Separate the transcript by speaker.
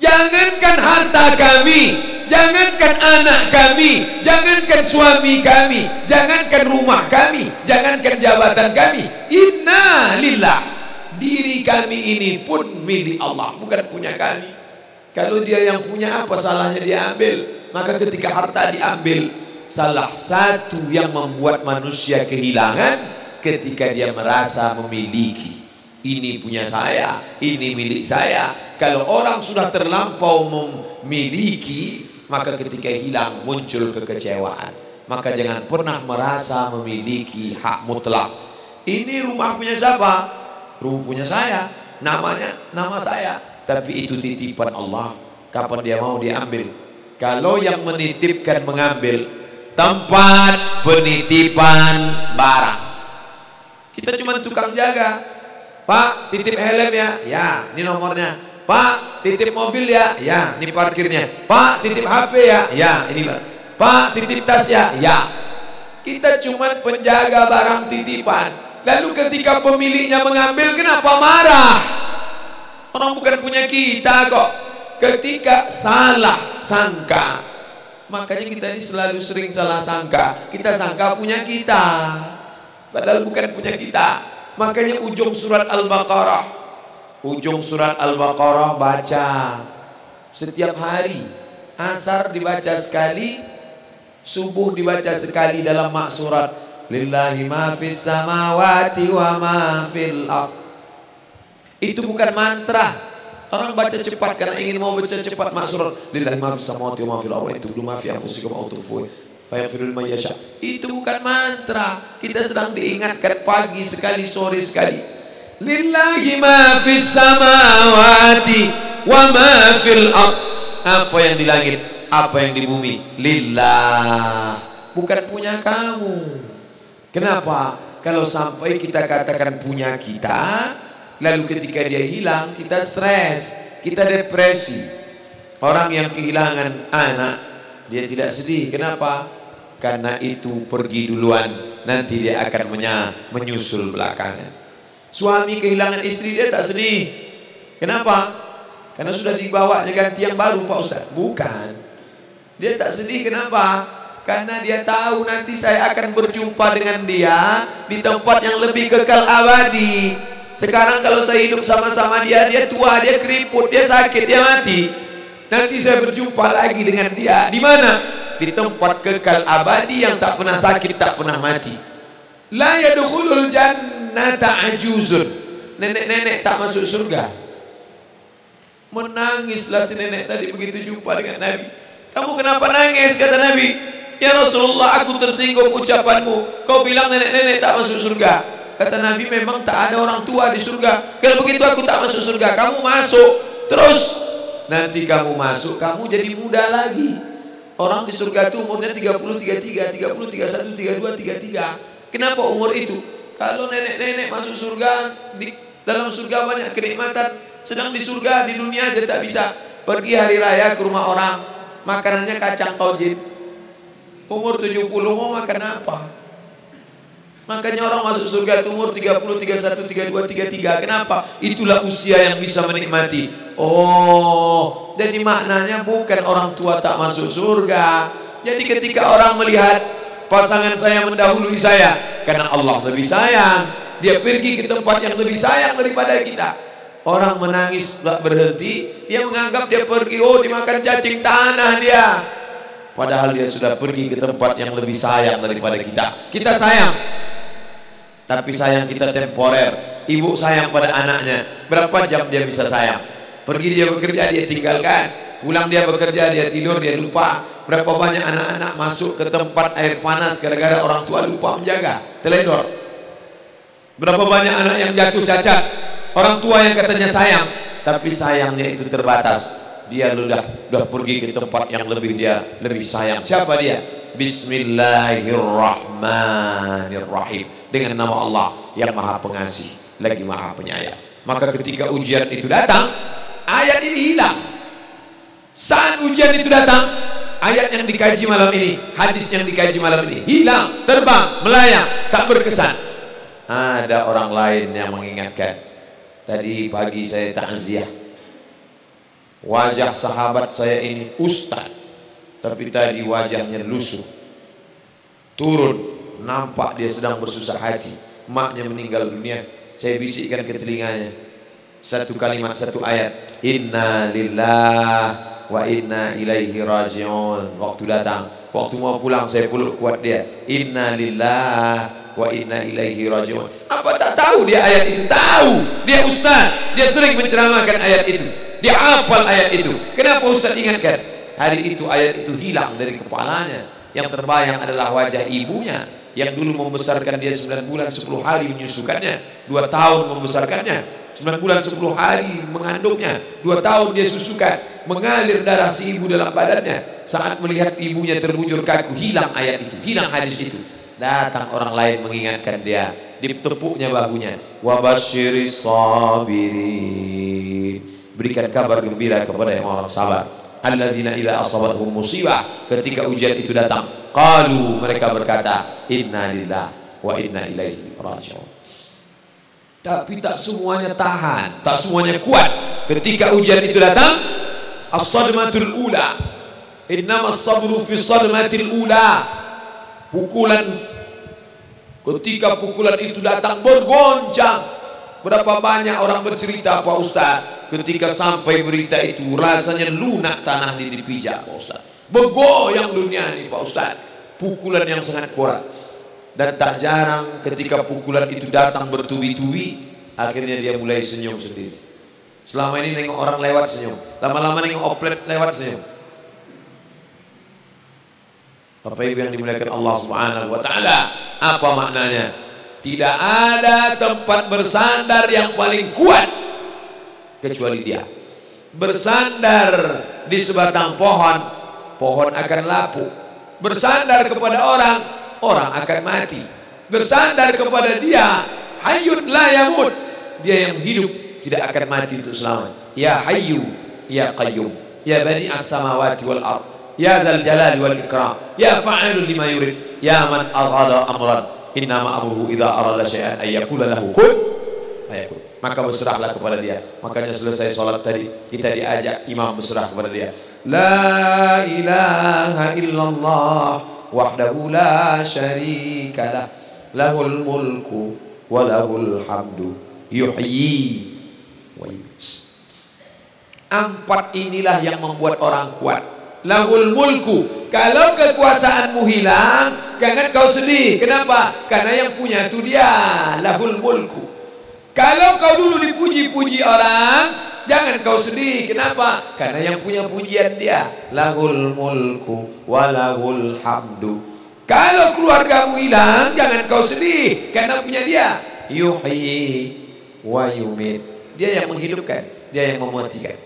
Speaker 1: Jangankan harta kami, jangankan anak kami, jangankan suami kami, jangankan rumah kami, jangankan jabatan kami. Inna lillah, diri kami ini pun milik Allah, bukan punya kami. Kalau dia yang punya, apa salahnya dia ambil? Maka ketika harta diambil, salah satu yang membuat manusia kehilangan ketika dia merasa memiliki. Ini punya saya, ini milik saya. Kalau orang sudah terlampau memiliki, maka ketika hilang muncul kekecewaan. Maka jangan pernah merasa memiliki hak mutlak. Ini rumah punya siapa? Rumah punya saya, namanya nama saya. Tapi itu titipan Allah, kapan dia mau diambil. Kalau yang menitipkan mengambil, tempat penitipan barang, kita cuma tukang jaga. Pak, titip helm ya? Ya, ini nomornya. Pak, titip mobil ya? Ya, ini parkirnya. Pak, titip HP ya? Ya, ini. Pak, titip tas ya? Ya. Kita cuma penjaga barang titipan. Lalu ketika pemiliknya mengambil, kenapa marah? Orang bukan punya kita kok. Ketika salah sangka, makanya kita ini selalu sering salah sangka. Kita sangka punya kita, padahal bukan punya kita. Makanya ujung surat Al-Baqarah, baca setiap hari. Asar dibaca sekali, subuh dibaca sekali dalam maksurat. Lillahi ma fis samawati wa ma fil ardh. Itu bukan mantra. Orang baca cepat karena ingin mau baca cepat maksurat. Lillahi ma fis samawati wa ma fil ardh. Itu ma fi anfusikum aw tukhfuhu fayaghfiru liman yasha. Itu bukan mantra. Kita sedang diingatkan pagi sekali, sore sekali. Lillahi ma fis samawati wa ma fil ardh. Apa yang di langit, apa yang di bumi, lillah, bukan punya kamu. Kenapa? Kalau sampai kita katakan punya kita, lalu ketika dia hilang, kita stres, kita depresi. Orang yang kehilangan anak, dia tidak sedih. Kenapa? Karena itu pergi duluan, nanti dia akan menyusul belakangan. Suami kehilangan istri, dia tak sedih. Kenapa? Karena sudah dibawanya ganti yang baru, Pak Ustaz. Bukan. Dia tak sedih, kenapa? Karena dia tahu nanti saya akan berjumpa dengan dia di tempat yang lebih kekal abadi. Sekarang kalau saya hidup sama-sama dia, dia tua, dia keriput, dia sakit, dia mati. Nanti saya berjumpa lagi dengan dia. Di mana? Di tempat kekal abadi yang tak pernah sakit, tak pernah mati. La yadkhulul jannata ajuzun. Nenek-nenek tak masuk surga. Menangislah si nenek tadi begitu jumpa dengan Nabi. Kamu kenapa nangis? Kata Nabi. Ya Rasulullah, aku tersinggung ucapanmu. Kau bilang nenek-nenek tak masuk surga. Kata Nabi, memang tak ada orang tua di surga. Kalau begitu aku tak masuk surga. Kamu masuk. Terus nanti kamu masuk, kamu jadi muda lagi. Orang di surga itu umurnya 30, 33, 30, 31, 32, 33. Kenapa umur itu? Kalau nenek-nenek masuk surga, di dalam surga banyak kenikmatan. Sedang di surga, di dunia aja tak bisa. Pergi hari raya ke rumah orang, makanannya kacang tojin. Umur 70 mau makan apa? Makanya orang masuk surga itu umur 30, 31, 32, 33. Kenapa? Itulah usia yang bisa menikmati. Oh, jadi maknanya bukan orang tua tak masuk surga. Jadi ketika orang melihat pasangan saya mendahului saya, karena Allah lebih sayang, dia pergi ke tempat yang lebih sayang daripada kita. Orang menangis tak berhenti, dia menganggap dia pergi, oh dimakan cacing tanah dia. Padahal dia sudah pergi ke tempat yang lebih sayang daripada kita. Kita sayang, tapi sayang kita temporer. Ibu sayang pada anaknya, berapa jam dia bisa sayang? Pergi dia bekerja, dia tinggalkan. Pulang dia bekerja, dia tidur, dia lupa. Berapa banyak anak-anak masuk ke tempat air panas gara-gara orang tua lupa menjaga, teledor. Berapa banyak anak yang jatuh cacat, orang tua yang katanya sayang, tapi sayangnya itu terbatas. Dia sudah pergi ke tempat yang dia lebih sayang. Siapa dia? Bismillahirrahmanirrahim. Dengan nama Allah yang Maha Pengasih lagi Maha Penyayang. Maka ketika ujian itu datang, ayat ini hilang. Saat ujian itu datang, ayat yang dikaji malam ini, hadis yang dikaji malam ini hilang, terbang, melayang, tak berkesan. Ada orang lain yang mengingatkan. Tadi pagi saya takziah, Wajah sahabat saya ini ustaz, tapi tadi wajahnya lusuh. Turun, nampak dia sedang bersusah hati. Maknya meninggal dunia. Saya bisikkan ke telinganya satu kalimat, satu ayat, inna lillahi wa inna ilaihi raji'un. Waktu datang, waktu mau pulang saya peluk kuat dia, inna lillahi wa inna ilaihi raji'un. Apa tak tahu dia ayat itu? Tahu, dia ustaz, dia sering menceramahkan ayat itu, dia hafal ayat itu. Kenapa ustaz ingatkan? Hari itu ayat itu hilang dari kepalanya. Yang terbayang adalah wajah ibunya yang dulu membesarkan dia 9 bulan 10 hari menyusukannya, 2 tahun membesarkannya, 9 bulan 10 hari mengandungnya, 2 tahun dia susukan, mengalir darah si ibu dalam badannya. Saat melihat ibunya terbujur kaku, hilang ayat itu, hilang hadis itu. Datang orang lain mengingatkan dia, ditepuknya bahunya, wabasyiris sabirin, berikan kabar gembira kepada yang orang sabar. Alladzina idza asabathum musibah, ketika ujian itu datang, qalu, mereka berkata, inna lillahi wa inna ilaihi raji'un. Tapi tak semuanya tahan, tak semuanya kuat. Ketika ujian itu datang, as-sadmatul ula, innamas sabru fi sadmatil ula. Pukulan, ketika pukulan itu datang bergoncang. Berapa banyak orang bercerita, Pak Ustaz, ketika sampai berita itu rasanya lunak tanah dipijak, Pak Ustaz. Bergoyang dunia ini, Pak Ustaz. Pukulan yang sangat kuat. Dan tak jarang ketika pukulan itu datang bertubi-tubi, akhirnya dia mulai senyum sendiri. Selama ini nengok orang lewat senyum, lama-lama nengok oplet lewat senyum. Bapak Ibu yang dimuliakan Allah Subhanahu wa taala, apa maknanya? Tidak ada tempat bersandar yang paling kuat kecuali dia. Bersandar di sebatang pohon, pohon akan lapuk. Bersandar kepada orang, orang akan mati. Bersandar kepada dia, hayyun la yamut, dia yang hidup tidak akan mati untuk selamanya. Ya hayyu ya qayyum ya badi'as samawati wal ard ya zal jalali wal ikram ya fa'ilun lima yurid ya man arada amran innama amruhu idza arada syai'an ay yaqula lahu kun fayakun. Maka berserahlah kepada dia. Makanya selesai sholat tadi kita diajak imam berserah kepada dia. La ilaha illallah wahdahu la syarikalah, lahul mulku wa lahul hamdu yuhyi wa yumiit. 4 inilah yang membuat orang kuat. Lahul mulku, kalau kekuasaanmu hilang jangan kau sedih. Kenapa? Karena yang punya itu dia. Lahul mulku. Kalau kau dulu dipuji-puji orang, jangan kau sedih. Kenapa? Karena yang punya pujian dia. Lahul mulku wa lahul hamdu. Kalau keluargamu hilang, jangan kau sedih, karena punya dia. Yuhyi wa yumiit. Dia yang menghidupkan, dia yang mematikan.